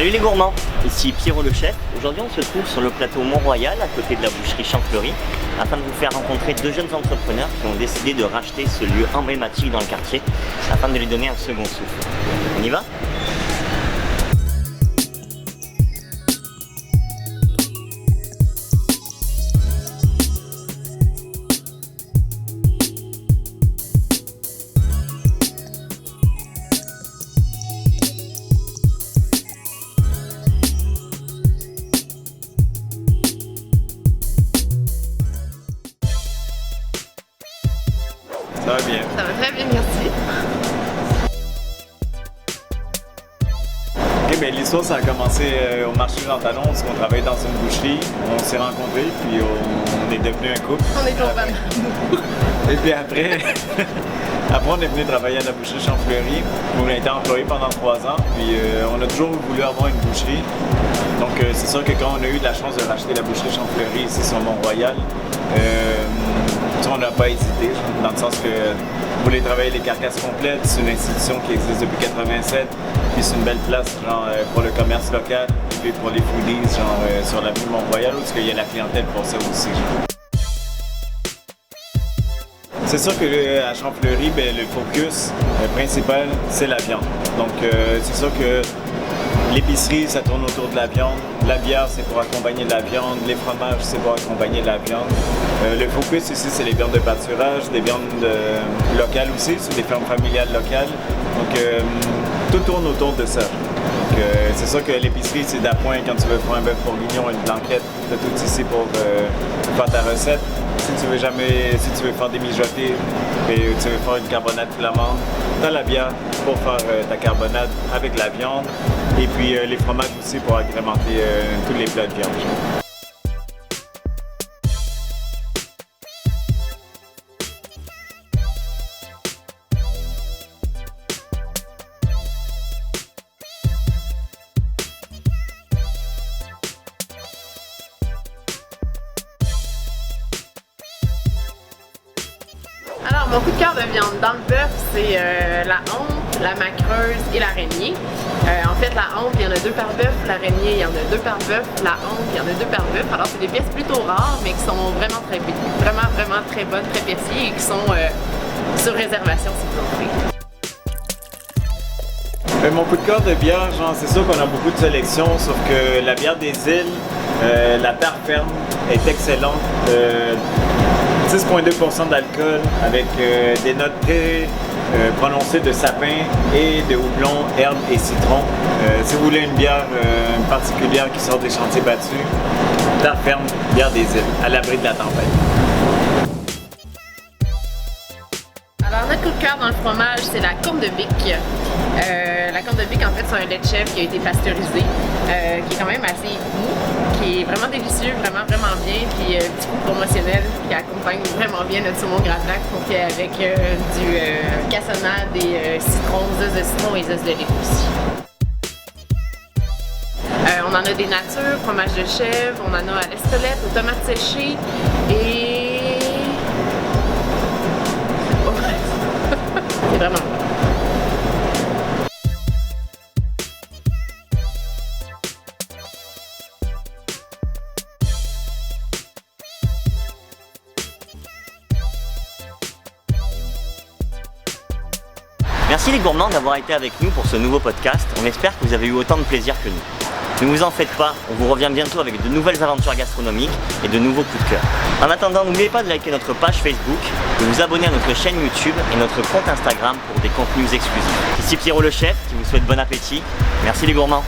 Salut les gourmands, ici Pierrot le chef. Aujourd'hui on se trouve sur le plateau Mont-Royal à côté de la boucherie Champfleury afin de vous faire rencontrer deux jeunes entrepreneurs qui ont décidé de racheter ce lieu emblématique dans le quartier afin de lui donner un second souffle. On y va ? Ça va bien. Ça va très bien, merci. Ok, ben l'histoire ça a commencé au marché Jean Talon, parce qu'on travaillait dans une boucherie. On s'est rencontrés, puis on est devenus un couple. On est tombés. Et puis après, on est venu travailler à la boucherie Champfleury. On a été employés pendant 3 ans, puis on a toujours voulu avoir une boucherie. Donc c'est sûr que quand on a eu la chance de racheter la boucherie Champfleury ici sur Mont-Royal, on n'a pas hésité, dans le sens que vous voulez travailler les carcasses complètes, c'est une institution qui existe depuis 87, puis c'est une belle place genre, pour le commerce local, et pour les foodies sur l'avenue Mont-Royal, où il y a la clientèle pour ça aussi. C'est sûr que à Champfleury, le focus principal, c'est la viande. Donc c'est sûr que l'épicerie, ça tourne autour de la viande. La bière, c'est pour accompagner de la viande. Les fromages, c'est pour accompagner de la viande. Le focus ici, c'est les viandes de pâturage, des viandes locales aussi, c'est des fermes familiales locales. Donc, tout tourne autour de ça. C'est sûr que l'épicerie, c'est d'appoint quand tu veux faire un bœuf bourguignon, une blanquette, tu as tout ici pour faire ta recette. Si tu veux faire des mijotés et tu veux faire une carbonade flamande, tu as la bière pour faire ta carbonade avec la viande et puis les fromages aussi pour agrémenter tous les plats de viande. Alors, mon coup de cœur de viande dans le bœuf, c'est la hampe, la macreuse et l'araignée. En fait, la hampe, il y en a 2 par bœuf, l'araignée, il y en a 2 par bœuf, la hampe, il y en a 2 par bœuf. Alors, c'est des pièces plutôt rares, mais qui sont vraiment très bonnes, très persillées et qui sont sur réservation si vous en voulez. Mon coup de cœur de bière, c'est sûr qu'on a beaucoup de sélections, sauf que la bière des îles, la terre ferme, est excellente. 6,2% d'alcool avec des notes très prononcées de sapin et de houblon, herbe et citron. Si vous voulez une bière particulière qui sort des chantiers battus, terre ferme, bière des îles, à l'abri de la tempête. Alors, notre coup de cœur dans le fromage, c'est la Comte de Vic. La Comte de Vic, en fait, c'est un lait de chèvre qui a été pasteurisé, qui est quand même assez mou, qui est vraiment délicieux, vraiment bien, puis petit coup promotionnel qui accompagne vraiment bien notre saumon gratin qu'on fait avec du cassonade et citron, zeste de citron et zeste de lait aussi. On en a des natures, fromage de chèvre, on en a à l'estolette, aux tomates séchées et... c'est vraiment bon. Merci les gourmands d'avoir été avec nous pour ce nouveau podcast. On espère que vous avez eu autant de plaisir que nous. Ne vous en faites pas, on vous revient bientôt avec de nouvelles aventures gastronomiques et de nouveaux coups de cœur. En attendant, n'oubliez pas de liker notre page Facebook, de vous abonner à notre chaîne YouTube et notre compte Instagram pour des contenus exclusifs. Ici Pierrot le chef qui vous souhaite bon appétit. Merci les gourmands.